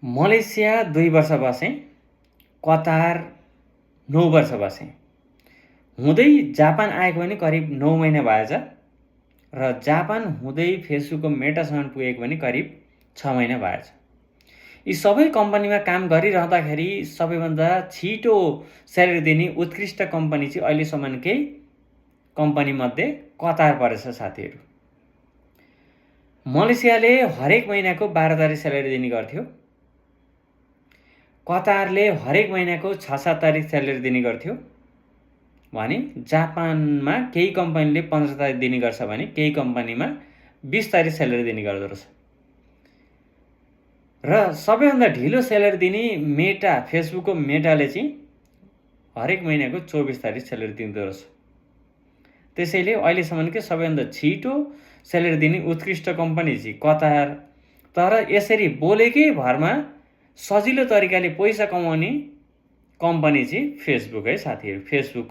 Malaysia 2 वर्ष बसेँ, Qatar 9 वर्ष बसेँ। हुँदै जापान आएको पनि करिब 9 महिना भएछ र जापान हुँदै फेसबुकको मेटासम्म पुगेको पनि करिब 6 महिना भएछ। यी सबै कम्पनीमा काम गरिरहँदाखेरि सबैभन्दा छिटो स्यालेरी दिने उत्कृष्ट कम्पनी चाहिँ अहिलेसम्मकै कम्पनीमध्ये कतार परेछ साथीहरू। मलेसियाले हरेक महिनाको 12 तारिक स्यालेरी दिने गर्थ्यो। कतारले हरेक महिनाको 6-7 तारिक स्यालेरी दिने गर्थ्यो भने जापानमा केही कम्पनीले 15 तारिक दिने गर्छ भने केही कम्पनीमा 20 तारिक स्यालेरी दिने गर्दो रहेछ। र सबैभन्दा ढिलो स्यालेरी दिने फेसबुकको मेटाले चाहिँ हरेक महिनाको 24 तारिक स्यालेरी दिँदो रहेछ। त्यसैले अहिलेसम्मकै सबैभन्दा छिटो स्यालेरी दिने उत्कृष्ट कम्पनी चाहिँ कतार। तर यसरी बोलेकै भरमा सजिलो तरिकाले पैसा कमाउने कम्पनी चाहिँ फेसबुक है साथीहरू। फेसबुक